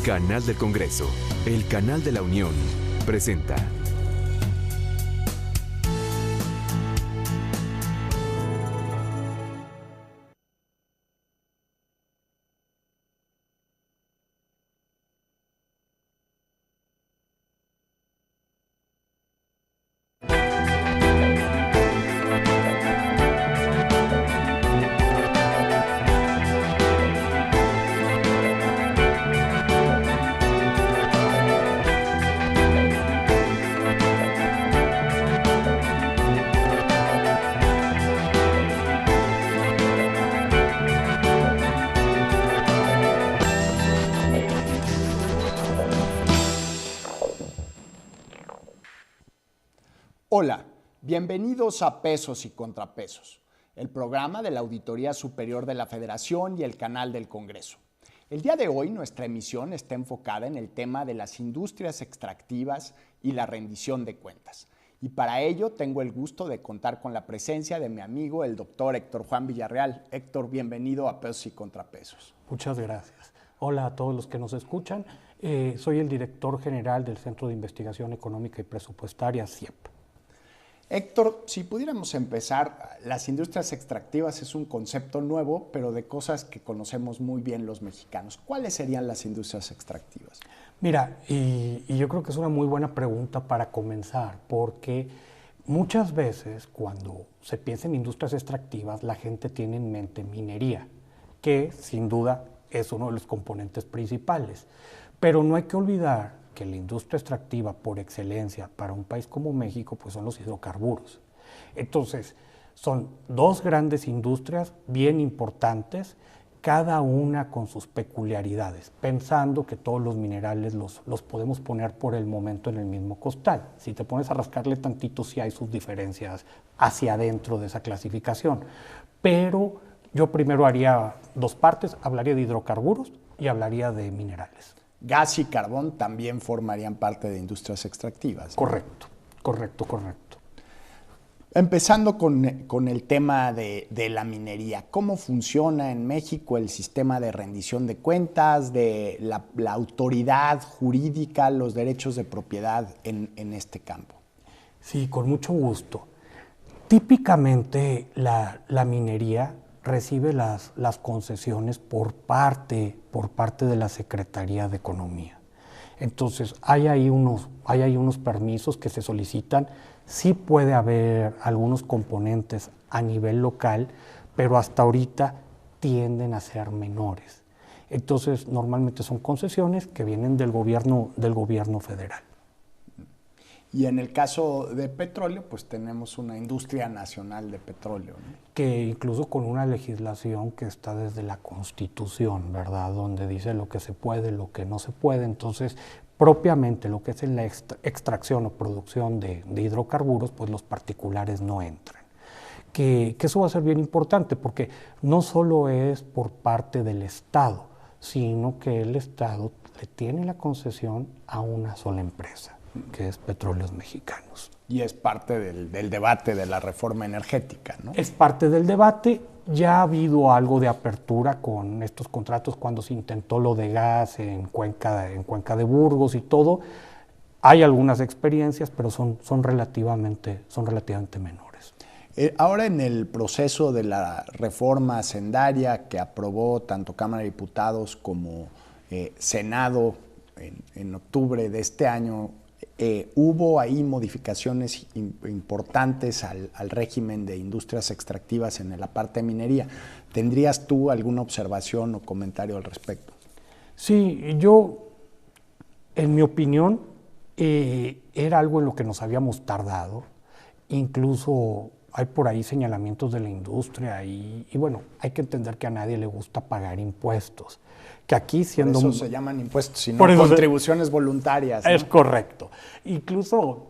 Canal del Congreso, el canal de la Unión, presenta. Hola, bienvenidos a Pesos y Contrapesos, el programa de la Auditoría Superior de la Federación y el canal del Congreso. El día de hoy nuestra emisión está enfocada en el tema de las industrias extractivas y la rendición de cuentas. Y para ello tengo el gusto de contar con la presencia de mi amigo, el doctor Héctor Juan Villarreal. Héctor, bienvenido a Pesos y Contrapesos. Muchas gracias. Hola a todos los que nos escuchan. Soy el director general del Centro de Investigación Económica y Presupuestaria, CIEP. Héctor, si pudiéramos empezar, las industrias extractivas es un concepto nuevo, pero de cosas que conocemos muy bien los mexicanos. ¿Cuáles serían las industrias extractivas? Mira, y yo creo que es una muy buena pregunta para comenzar, porque muchas veces cuando se piensa en industrias extractivas, la gente tiene en mente minería, que sin duda es uno de los componentes principales. Pero no hay que olvidar que la industria extractiva por excelencia para un país como México pues son los hidrocarburos. Entonces, son dos grandes industrias bien importantes, cada una con sus peculiaridades, pensando que todos los minerales los podemos poner por el momento en el mismo costal. Si te pones a rascarle tantito, sí hay sus diferencias hacia adentro de esa clasificación. Pero yo primero haría dos partes, hablaría de hidrocarburos y hablaría de minerales. Gas y carbón también formarían parte de industrias extractivas, ¿no? Correcto. Empezando con el tema de la minería, ¿cómo funciona en México el sistema de rendición de cuentas, de la autoridad jurídica, los derechos de propiedad en este campo? Sí, con mucho gusto. Típicamente la minería recibe las concesiones por parte de la Secretaría de Economía. Entonces, hay ahí unos permisos que se solicitan. Sí puede haber algunos componentes a nivel local, pero hasta ahorita tienden a ser menores. Entonces, normalmente son concesiones que vienen del gobierno federal. Y en el caso de petróleo, pues tenemos una industria nacional de petróleo, ¿no? Que incluso con una legislación que está desde la Constitución, ¿verdad? Donde dice lo que se puede, lo que no se puede. Entonces, propiamente lo que es en la extracción o producción de hidrocarburos, pues los particulares no entran. Que eso va a ser bien importante porque no solo es por parte del Estado, sino que el Estado le tiene la concesión a una sola empresa, que es Petróleos Mexicanos. Y es parte del debate de la reforma energética, ¿no? Es parte del debate. Ya ha habido algo de apertura con estos contratos cuando se intentó lo de gas en Cuenca de Burgos y todo. Hay algunas experiencias, pero son relativamente menores. Ahora en el proceso de la reforma hacendaria que aprobó tanto Cámara de Diputados como Senado en octubre de este año, hubo ahí modificaciones importantes al régimen de industrias extractivas en la parte de minería. ¿Tendrías tú alguna observación o comentario al respecto? Sí, en mi opinión, era algo en lo que nos habíamos tardado. Incluso hay por ahí señalamientos de la industria y bueno, hay que entender que a nadie le gusta pagar impuestos. Que aquí siendo... Por eso se llaman impuestos, sino contribuciones voluntarias, ¿no? Es correcto. Incluso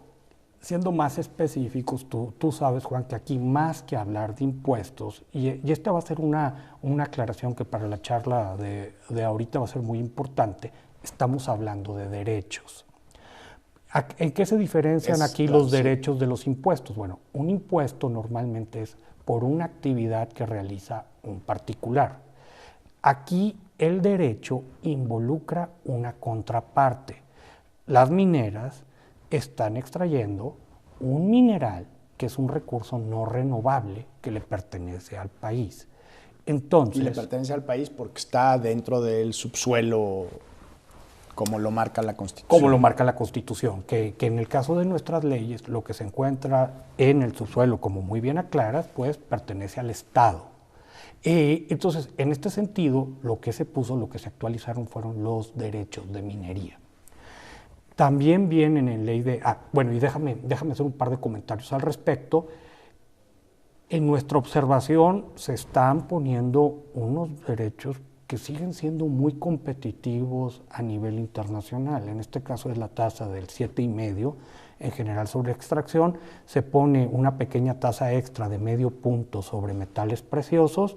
siendo más específicos, tú sabes, Juan, que aquí más que hablar de impuestos, y esta va a ser una aclaración que para la charla de ahorita va a ser muy importante, estamos hablando de derechos. ¿En qué se diferencian aquí los derechos de los impuestos? Bueno, un impuesto normalmente es por una actividad que realiza un particular. Aquí el derecho involucra una contraparte. Las mineras están extrayendo un mineral que es un recurso no renovable que le pertenece al país. Entonces, y le pertenece al país porque está dentro del subsuelo, como lo marca la Constitución. Como lo marca la Constitución, que en el caso de nuestras leyes, lo que se encuentra en el subsuelo, como muy bien aclaras, pues pertenece al Estado. Entonces, en este sentido, lo que se actualizaron fueron los derechos de minería. También vienen en ley de... bueno, y déjame hacer un par de comentarios al respecto. En nuestra observación se están poniendo unos derechos que siguen siendo muy competitivos a nivel internacional. En este caso es la tasa del 7,5 en general sobre extracción. Se pone una pequeña tasa extra de medio punto sobre metales preciosos.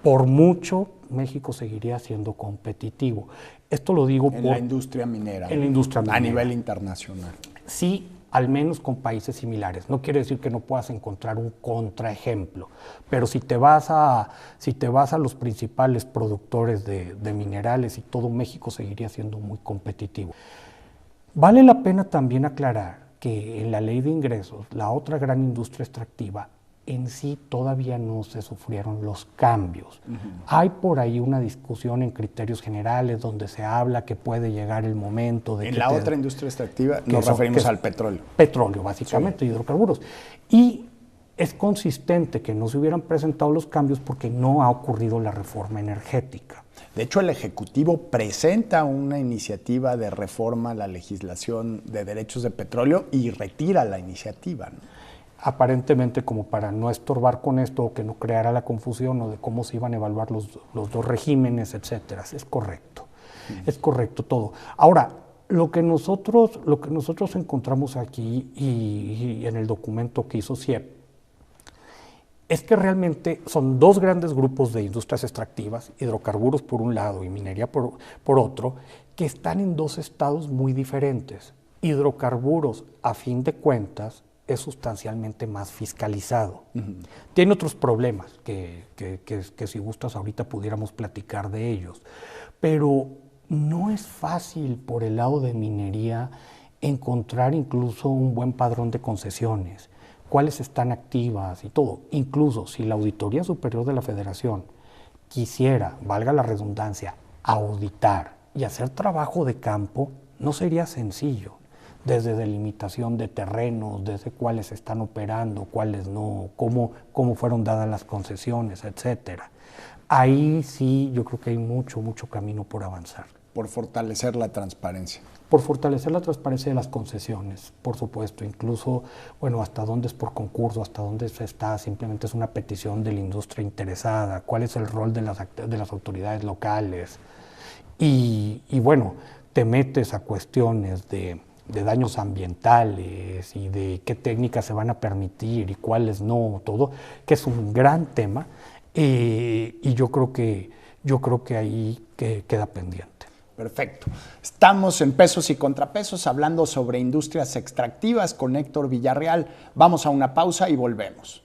Por mucho, México seguiría siendo competitivo. Esto lo digo en la industria minera. En la industria minera. A nivel internacional. Sí, al menos con países similares. No quiere decir que no puedas encontrar un contraejemplo, pero si te vas a los principales productores de minerales y todo, México seguiría siendo muy competitivo. Vale la pena también aclarar que en la ley de ingresos, la otra gran industria extractiva, en sí todavía no se sufrieron los cambios. Hay por ahí una discusión en criterios generales donde se habla que puede llegar el momento de... En la otra industria extractiva nos referimos al petróleo. Petróleo, básicamente, sí. Hidrocarburos. Y es consistente que no se hubieran presentado los cambios porque no ha ocurrido la reforma energética. De hecho, el Ejecutivo presenta una iniciativa de reforma a la legislación de derechos de petróleo y retira la iniciativa, ¿no? Aparentemente como para no estorbar con esto o que no creara la confusión o de cómo se iban a evaluar los dos regímenes, etcétera. Es correcto, es correcto todo. Ahora, lo que nosotros encontramos aquí y en el documento que hizo CIEP es que realmente son dos grandes grupos de industrias extractivas, hidrocarburos por un lado y minería por otro, que están en dos estados muy diferentes. Hidrocarburos, a fin de cuentas, es sustancialmente más fiscalizado. Tiene otros problemas que si gustas ahorita pudiéramos platicar de ellos, pero no es fácil por el lado de minería encontrar incluso un buen padrón de concesiones, cuáles están activas y todo. Incluso si la Auditoría Superior de la Federación quisiera, valga la redundancia, auditar y hacer trabajo de campo, no sería sencillo. Desde delimitación de terrenos, desde cuáles están operando, cuáles no, cómo fueron dadas las concesiones, etcétera. Ahí sí yo creo que hay mucho camino por avanzar. Por fortalecer la transparencia. Por fortalecer la transparencia de las concesiones, por supuesto. Incluso, bueno, hasta dónde es por concurso, hasta dónde se está, simplemente es una petición de la industria interesada, cuál es el rol de las autoridades locales. Y bueno, te metes a cuestiones de daños ambientales y de qué técnicas se van a permitir y cuáles no, todo, que es un gran tema, y yo creo que ahí queda pendiente. Perfecto. Estamos en Pesos y Contrapesos hablando sobre industrias extractivas con Héctor Villarreal. Vamos a una pausa y volvemos.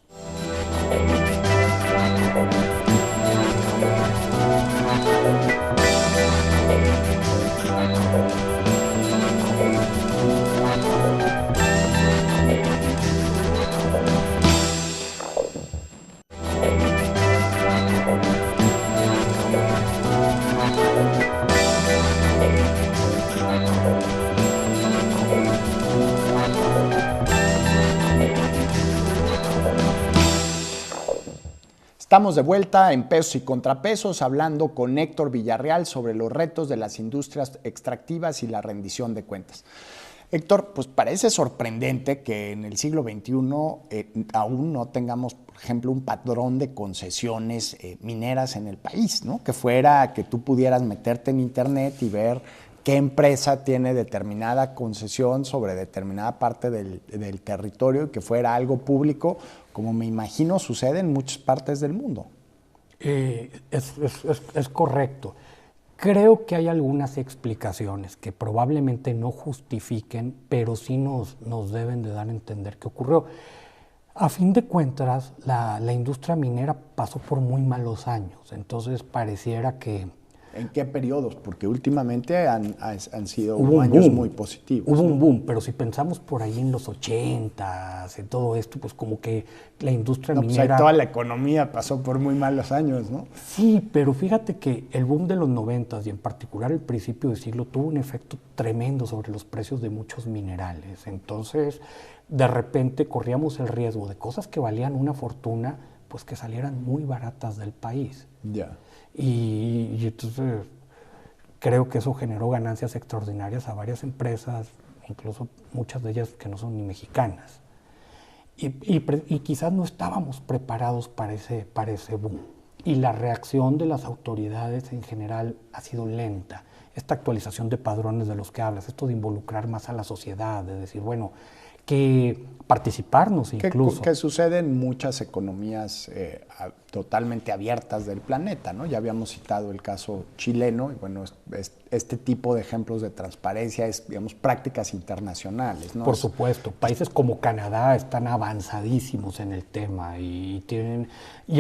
Estamos de vuelta en Pesos y Contrapesos hablando con Héctor Villarreal sobre los retos de las industrias extractivas y la rendición de cuentas. Héctor, pues parece sorprendente que en el siglo XXI aún no tengamos, por ejemplo, un padrón de concesiones mineras en el país, ¿no? Que fuera que tú pudieras meterte en internet y ver qué empresa tiene determinada concesión sobre determinada parte del territorio y que fuera algo público, como me imagino sucede en muchas partes del mundo. Es correcto. Creo que hay algunas explicaciones que probablemente no justifiquen, pero sí nos deben de dar a entender qué ocurrió. A fin de cuentas, la industria minera pasó por muy malos años, entonces pareciera que ¿En qué periodos? Porque últimamente han sido hubo un años boom, muy positivos. hubo ¿no? un boom, pero si pensamos por ahí en los 80s, en todo esto, pues como que la industria No, pues ahí minera... toda la economía pasó por muy malos años, ¿no? Sí, pero fíjate que el boom de los 90s y en particular el principio del siglo tuvo un efecto tremendo sobre los precios de muchos minerales. Entonces, de repente corríamos el riesgo de cosas que valían una fortuna, pues que salieran muy baratas del país. Ya. Y entonces creo que eso generó ganancias extraordinarias a varias empresas, incluso muchas de ellas que no son ni mexicanas. Y quizás no estábamos preparados para ese boom. Y la reacción de las autoridades en general ha sido lenta. Esta actualización de padrones de los que hablas, esto de involucrar más a la sociedad, de decir, bueno, que participarnos incluso. Que sucede en muchas economías totalmente abiertas del planeta, ¿no? Ya habíamos citado el caso chileno, y bueno, este tipo de ejemplos de transparencia es, digamos, prácticas internacionales, ¿no? Por supuesto, países como Canadá están avanzadísimos en el tema y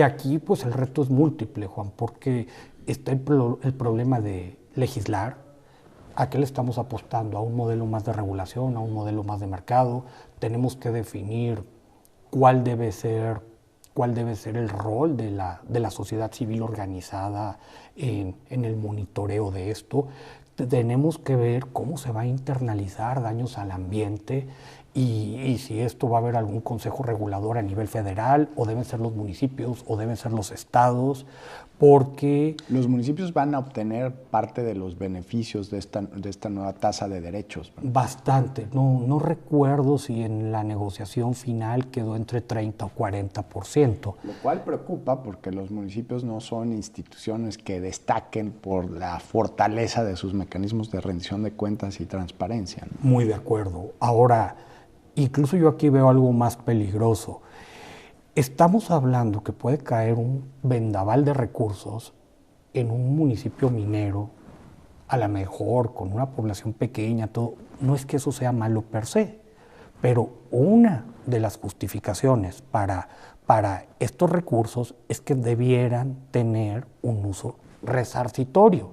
aquí pues el reto es múltiple, Juan, porque está el problema de legislar. ¿A qué le estamos apostando? ¿A un modelo más de regulación, a un modelo más de mercado? Tenemos que definir cuál debe ser el rol de la sociedad civil organizada en el monitoreo de esto. Tenemos que ver cómo se va a internalizar daños al ambiente y si esto va a haber algún consejo regulador a nivel federal, o deben ser los municipios, o deben ser los estados, porque... Los municipios van a obtener parte de los beneficios de esta nueva tasa de derechos, ¿no? Bastante. No recuerdo si en la negociación final quedó entre 30 o 40%. Lo cual preocupa porque los municipios no son instituciones que destaquen por la fortaleza de sus mecanismos de rendición de cuentas y transparencia, ¿no? Muy de acuerdo. Ahora, incluso yo aquí veo algo más peligroso. Estamos hablando que puede caer un vendaval de recursos en un municipio minero, a lo mejor con una población pequeña, todo. No es que eso sea malo per se, pero una de las justificaciones para estos recursos es que debieran tener un uso resarcitorio.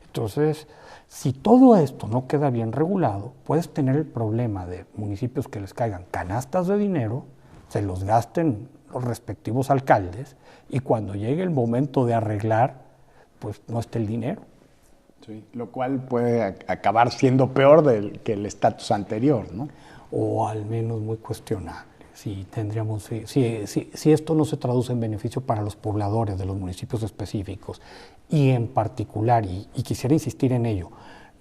Entonces, si todo esto no queda bien regulado, puedes tener el problema de municipios que les caigan canastas de dinero, se los gasten los respectivos alcaldes y cuando llegue el momento de arreglar, pues no esté el dinero. Sí, lo cual puede acabar siendo peor que el estatus anterior, ¿no? O al menos muy cuestionable. Si esto no se traduce en beneficio para los pobladores de los municipios específicos y en particular, y quisiera insistir en ello,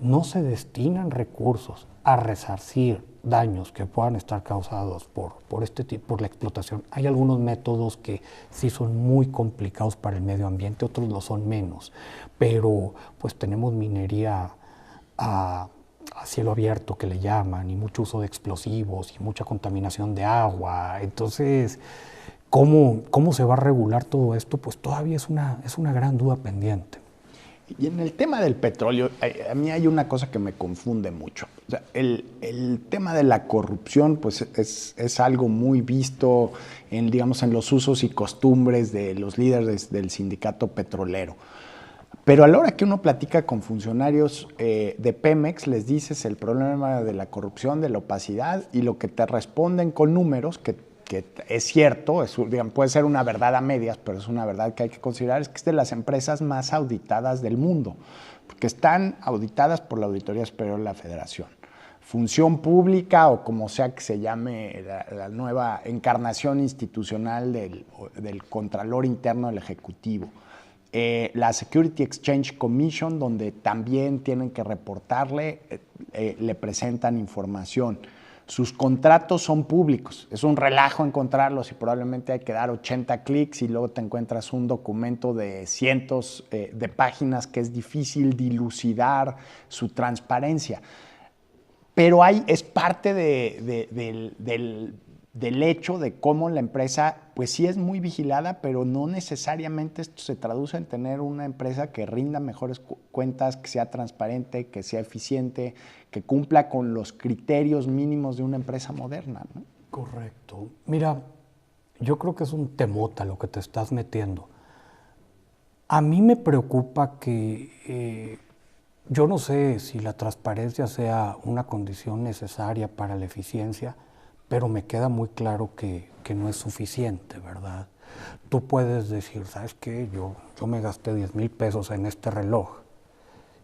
no se destinan recursos a resarcir daños que puedan estar causados por la explotación. Hay algunos métodos que sí son muy complicados para el medio ambiente, otros lo son menos, pero pues tenemos minería a cielo abierto que le llaman, y mucho uso de explosivos y mucha contaminación de agua. Entonces, ¿cómo se va a regular todo esto? Pues todavía es una gran duda pendiente. Y en el tema del petróleo, a mí hay una cosa que me confunde mucho. O sea, el tema de la corrupción pues es algo muy visto digamos, en los usos y costumbres de los líderes del sindicato petrolero. Pero a la hora que uno platica con funcionarios de Pemex, les dices el problema de la corrupción, de la opacidad, y lo que te responden con números, que es cierto, digamos, puede ser una verdad a medias, pero es una verdad que hay que considerar, es que es de las empresas más auditadas del mundo, porque están auditadas por la Auditoría Superior de la Federación. Función pública, o como sea que se llame la nueva encarnación institucional del Contralor Interno del Ejecutivo. La Security Exchange Commission, donde también tienen que reportarle, le presentan información. Sus contratos son públicos, es un relajo encontrarlos y probablemente hay que dar 80 clics y luego te encuentras un documento de cientos de páginas que es difícil dilucidar su transparencia. Pero es parte del hecho de cómo la empresa, pues sí es muy vigilada, pero no necesariamente esto se traduce en tener una empresa que rinda mejores cuentas, que sea transparente, que sea eficiente, que cumpla con los criterios mínimos de una empresa moderna, ¿no? Correcto. Mira, yo creo que es un temota lo que te estás metiendo. A mí me preocupa que yo no sé si la transparencia sea una condición necesaria para la eficiencia, pero me queda muy claro que no es suficiente, ¿verdad? Tú puedes decir, ¿sabes qué? Yo me gasté 10,000 pesos en este reloj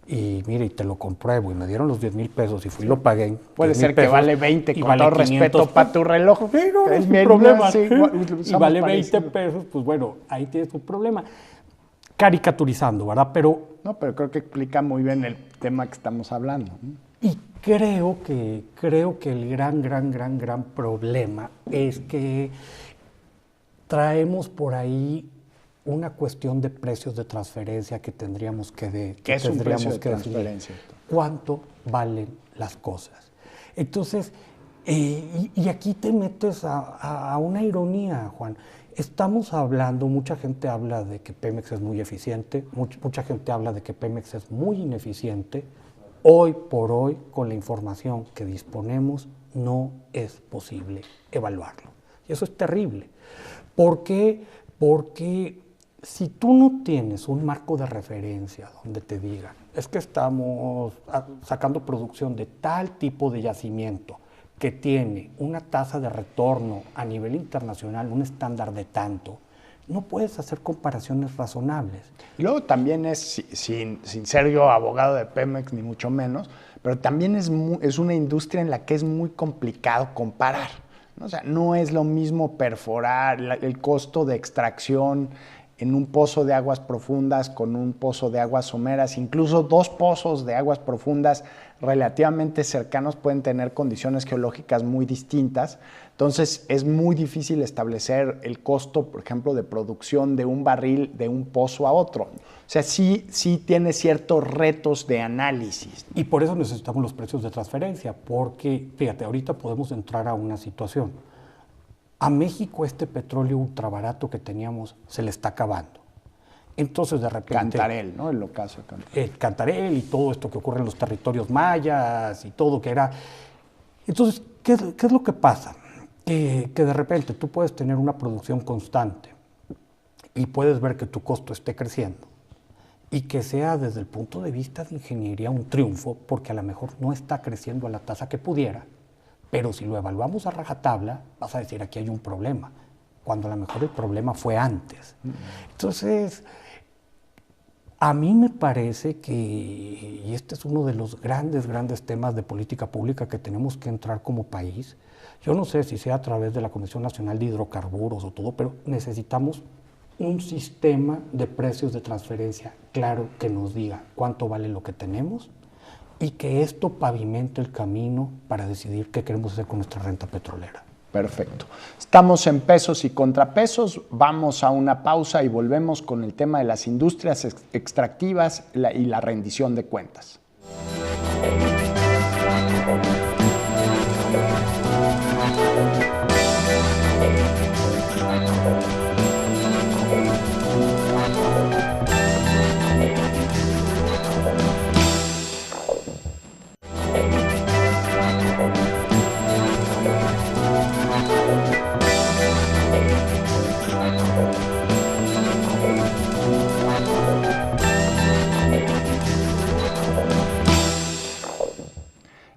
y mire, y te lo compruebo y me dieron los 10,000 pesos y fui y lo pagué. Puede ser que vale 20, con vale todo respeto para tu reloj. Sí, no, Es es mi mi problema. sí, Y vale 20 parecido. pesos, pues bueno, ahí tienes un problema. Caricaturizando, ¿verdad? Pero No, pero creo que explica muy bien el tema que estamos hablando, ¿no? y creo que el gran problema es que traemos por ahí una cuestión de precios de transferencia que tendríamos que ¿Qué es un precio de definir. transferencia? ¿Cuánto valen las cosas? Entonces, y aquí te metes a una ironía, Juan. Estamos hablando, mucha gente habla de que Pemex es muy eficiente, mucha gente habla de que Pemex es muy ineficiente. Hoy por hoy, con la información que disponemos, no es posible evaluarlo. Y eso es terrible. ¿Por qué? Porque si tú no tienes un marco de referencia donde te digan, es que estamos sacando producción de tal tipo de yacimiento que tiene una tasa de retorno a nivel internacional, un estándar de tanto, no puedes hacer comparaciones razonables. Y luego también es, sin ser yo abogado de Pemex, ni mucho menos, pero también es una industria en la que es muy complicado comparar, ¿no? O sea, no es lo mismo perforar, el costo de extracción en un pozo de aguas profundas con un pozo de aguas someras, incluso dos pozos de aguas profundas relativamente cercanos pueden tener condiciones geológicas muy distintas. Entonces es muy difícil establecer el costo, por ejemplo, de producción de un barril de un pozo a otro. O sea, sí tiene ciertos retos de análisis. Y por eso necesitamos los precios de transferencia, porque, fíjate, ahorita podemos entrar a una situación. A México este petróleo ultrabarato que teníamos se le está acabando. Entonces, de repente... Cantarell, ¿no? El ocaso de Cantarell. Cantarell y todo esto que ocurre en los territorios mayas y todo que era... Entonces, ¿qué es lo que pasa? Que de repente tú puedes tener una producción constante y puedes ver que tu costo esté creciendo y que sea desde el punto de vista de ingeniería un triunfo, porque a lo mejor no está creciendo a la tasa que pudiera, pero si lo evaluamos a rajatabla, vas a decir aquí hay un problema, cuando a lo mejor el problema fue antes. Entonces, a mí me parece que, y este es uno de los grandes temas de política pública que tenemos que entrar como país, yo no sé si sea a través de la Comisión Nacional de Hidrocarburos o todo, pero necesitamos un sistema de precios de transferencia claro que nos diga cuánto vale lo que tenemos y que esto pavimente el camino para decidir qué queremos hacer con nuestra renta petrolera. Perfecto. Estamos en pesos y contrapesos. Vamos a una pausa y volvemos con el tema de las industrias extractivas y la rendición de cuentas.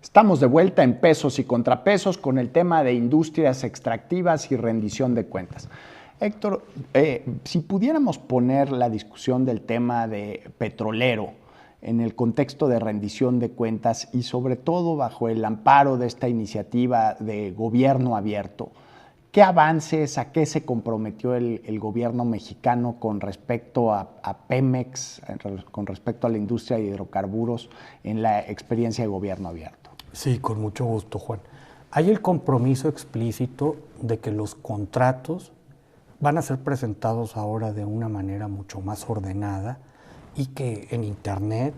Estamos de vuelta en pesos y contrapesos con el tema de industrias extractivas y rendición de cuentas. Héctor, si pudiéramos poner la discusión del tema de petrolero en el contexto de rendición de cuentas y sobre todo bajo el amparo de esta iniciativa de gobierno abierto, ¿qué avances, a qué se comprometió el gobierno mexicano con respecto a Pemex, con respecto a la industria de hidrocarburos en la experiencia de gobierno abierto? Sí, con mucho gusto, Juan. Hay el compromiso explícito de que los contratos van a ser presentados ahora de una manera mucho más ordenada y que en Internet,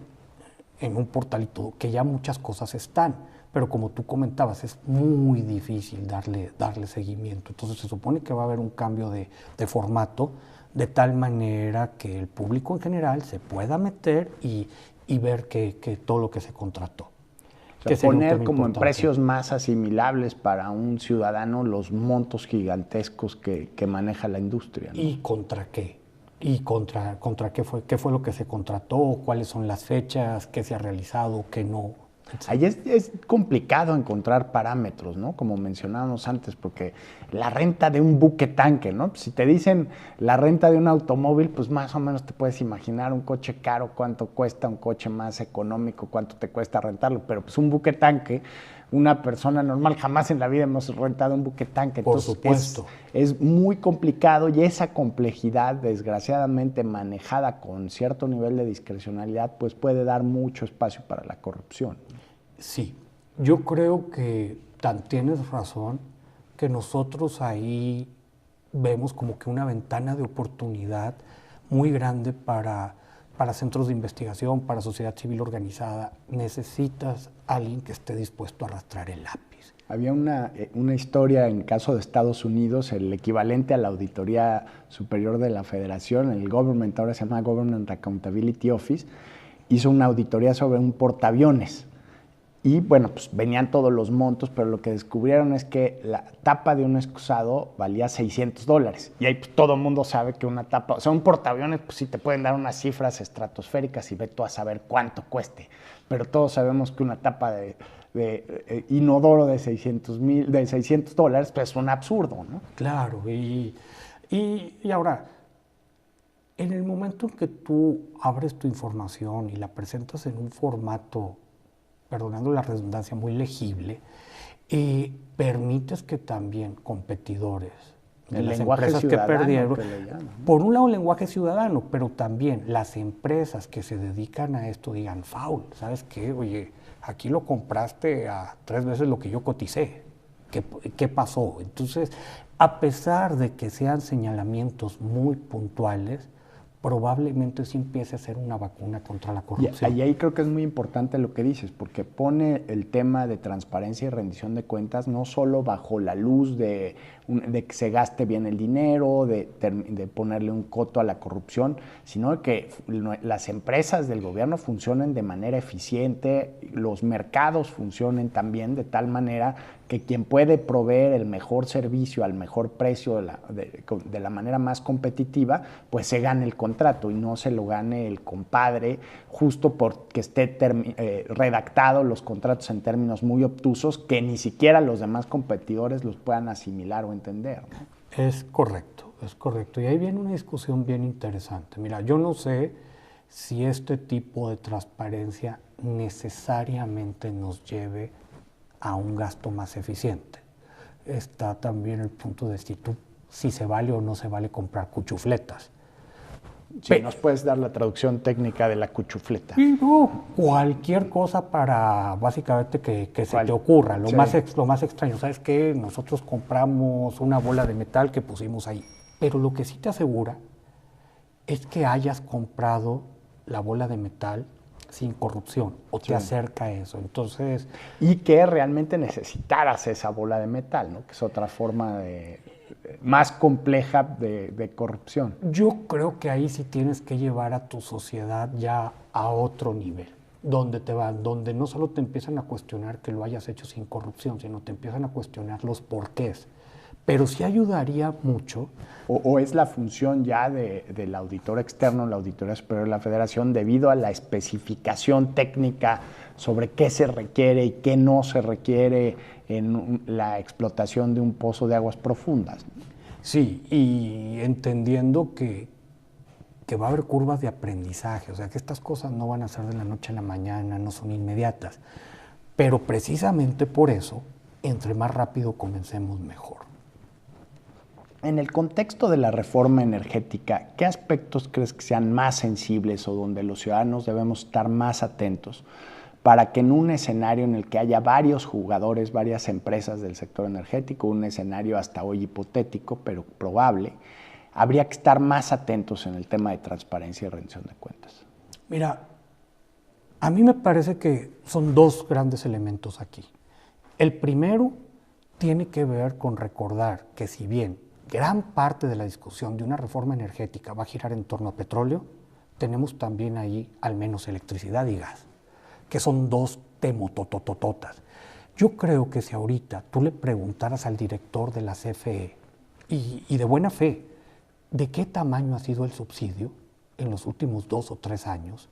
en un portal y todo, que ya muchas cosas están, pero como tú comentabas, es muy difícil darle seguimiento. Entonces se supone que va a haber un cambio de formato de tal manera que el público en general se pueda meter y ver que todo lo que se contrató. O sea, sería un poner tema como en importante. precios más asimilables para un ciudadano los montos gigantescos que maneja la industria, ¿no? ¿Y contra qué? ¿Y contra qué fue lo que se contrató? ¿Cuáles son las fechas? ¿Qué se ha realizado? ¿Qué no? Ahí es complicado encontrar parámetros, ¿no? Como mencionábamos antes, porque la renta de un buque tanque, ¿no? Si te dicen la renta de un automóvil, pues más o menos te puedes imaginar un coche caro, cuánto cuesta, un coche más económico, cuánto te cuesta rentarlo, pero pues un buque tanque, una persona normal jamás en la vida hemos rentado un buque tanque. Por Entonces, supuesto. es muy complicado y esa complejidad, desgraciadamente manejada con cierto nivel de discrecionalidad, pues puede dar mucho espacio para la corrupción. Sí, yo creo que tienes razón que nosotros ahí vemos como que una ventana de oportunidad muy grande para centros de investigación, para sociedad civil organizada. Necesitas alguien que esté dispuesto a arrastrar el lápiz. Había una historia en el caso de Estados Unidos, el equivalente a la Auditoría Superior de la Federación, el Government, ahora se llama Government Accountability Office, hizo una auditoría sobre un portaaviones. Y bueno, pues venían todos los montos, pero lo que descubrieron es que la tapa de un excusado valía $600. Y ahí pues, todo el mundo sabe que una tapa, o sea, un portaaviones, pues sí te pueden dar unas cifras estratosféricas y ve tú a saber cuánto cueste. Pero todos sabemos que una tapa de inodoro de $600, pues es un absurdo, ¿no? Claro, y ahora, en el momento en que tú abres tu información y la presentas en un formato, perdonando la redundancia, muy legible, permites que también competidores de las empresas que perdieron, que le llaman, ¿no? Por un lado el lenguaje ciudadano, pero también las empresas que se dedican a esto digan, faul, ¿sabes qué? Oye, aquí lo compraste a 3 veces lo que yo coticé. ¿Qué pasó? Entonces, a pesar de que sean señalamientos muy puntuales, probablemente sí empiece a ser una vacuna contra la corrupción. Y ahí creo que es muy importante lo que dices, porque pone el tema de transparencia y rendición de cuentas no solo bajo la luz de que se gaste bien el dinero, de ponerle un coto a la corrupción, sino que las empresas del gobierno funcionen de manera eficiente, los mercados funcionen también de tal manera que quien puede proveer el mejor servicio al mejor precio de la manera más competitiva, pues se gane el contrato y no se lo gane el compadre justo porque esté redactado los contratos en términos muy obtusos que ni siquiera los demás competidores los puedan asimilar o entender, ¿no? Es correcto, es correcto. Y ahí viene una discusión bien interesante. Mira, yo no sé si este tipo de transparencia necesariamente nos lleve a un gasto más eficiente. Está también el punto de si se vale o no se vale comprar cuchufletas. Sí, ¿nos puedes dar la traducción técnica de la cuchufleta? Cualquier cosa para básicamente que se te ocurra, lo más extraño. ¿Sabes qué? Nosotros compramos una bola de metal que pusimos ahí, pero lo que sí te asegura es que hayas comprado la bola de metal sin corrupción, o te acerca a eso. Entonces, y que realmente necesitaras esa bola de metal, ¿no? Que es otra forma más compleja de corrupción. Yo creo que ahí sí tienes que llevar a tu sociedad ya a otro nivel, donde no solo te empiezan a cuestionar que lo hayas hecho sin corrupción, sino te empiezan a cuestionar los porqués. Pero sí ayudaría mucho. O es la función ya del auditor externo, la Auditoría Superior de la Federación, debido a la especificación técnica sobre qué se requiere y qué no se requiere en la explotación de un pozo de aguas profundas. Sí, y entendiendo que va a haber curvas de aprendizaje, o sea, que estas cosas no van a ser de la noche a la mañana, no son inmediatas. Pero precisamente por eso, entre más rápido comencemos, mejor. En el contexto de la reforma energética, ¿qué aspectos crees que sean más sensibles o donde los ciudadanos debemos estar más atentos para que en un escenario en el que haya varios jugadores, varias empresas del sector energético, un escenario hasta hoy hipotético, pero probable, habría que estar más atentos en el tema de transparencia y rendición de cuentas? Mira, a mí me parece que son 2 grandes elementos aquí. El primero tiene que ver con recordar que si bien gran parte de la discusión de una reforma energética va a girar en torno a petróleo, tenemos también ahí al menos electricidad y gas, que son 2 temotototototas. Yo creo que si ahorita tú le preguntaras al director de la CFE, y de buena fe, ¿de qué tamaño ha sido el subsidio en los últimos 2 o 3 años?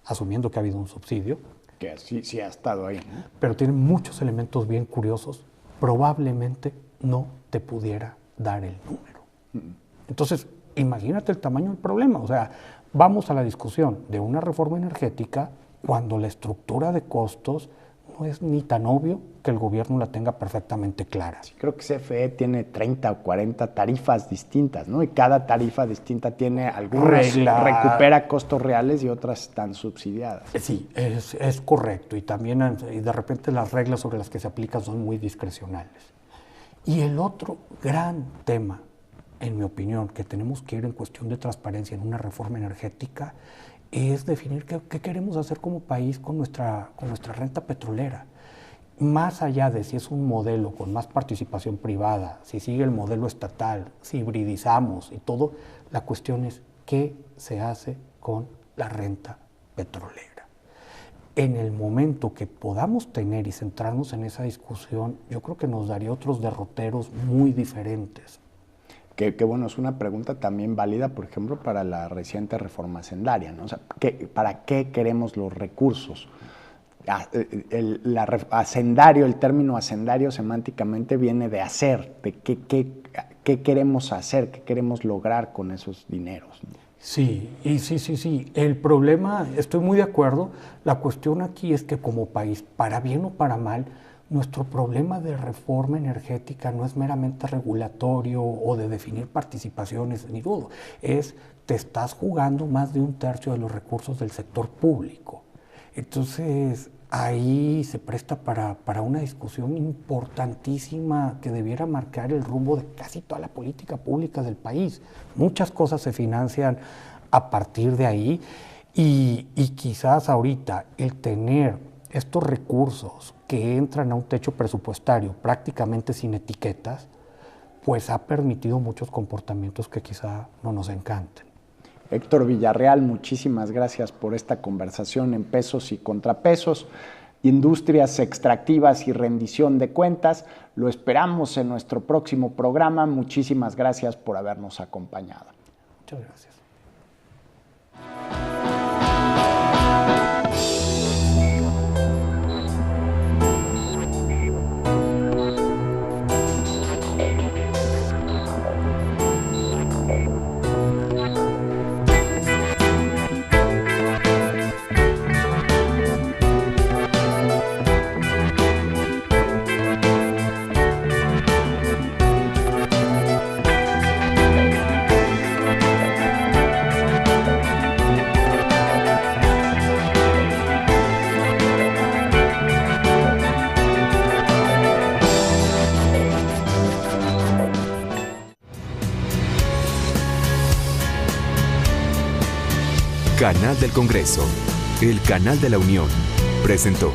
Asumiendo que ha habido un subsidio. Que sí ha estado ahí, ¿no? Pero tiene muchos elementos bien curiosos. Probablemente no te pudiera dar el número. Entonces, imagínate el tamaño del problema. O sea, vamos a la discusión de una reforma energética cuando la estructura de costos no es ni tan obvio que el gobierno la tenga perfectamente clara. Sí, creo que CFE tiene 30 o 40 tarifas distintas, ¿no? Y cada tarifa distinta tiene algunas recupera costos reales y otras están subsidiadas. Sí, es correcto. Y también de repente las reglas sobre las que se aplican son muy discrecionales. Y el otro gran tema, en mi opinión, que tenemos que ir en cuestión de transparencia en una reforma energética es definir qué queremos hacer como país con nuestra renta petrolera. Más allá de si es un modelo con más participación privada, si sigue el modelo estatal, si hibridizamos y todo, la cuestión es qué se hace con la renta petrolera. En el momento que podamos tener y centrarnos en esa discusión, yo creo que nos daría otros derroteros muy diferentes. Que bueno, es una pregunta también válida, por ejemplo, para la reciente reforma hacendaria, ¿no? O sea, ¿para qué queremos los recursos? El término hacendario semánticamente viene de hacer, de qué queremos hacer, qué queremos lograr con esos dineros, ¿no? Sí. El problema, estoy muy de acuerdo, la cuestión aquí es que como país, para bien o para mal, nuestro problema de reforma energética no es meramente regulatorio o de definir participaciones, ni dudo. Te estás jugando más de 1/3 de los recursos del sector público. Entonces, ahí se presta para una discusión importantísima que debiera marcar el rumbo de casi toda la política pública del país. Muchas cosas se financian a partir de ahí y quizás ahorita el tener estos recursos que entran a un techo presupuestario prácticamente sin etiquetas, pues ha permitido muchos comportamientos que quizá no nos encanten. Héctor Villarreal, muchísimas gracias por esta conversación en Pesos y Contrapesos, industrias extractivas y rendición de cuentas. Lo esperamos en nuestro próximo programa. Muchísimas gracias por habernos acompañado. Muchas gracias. Canal del Congreso, el canal de la Unión, presentó.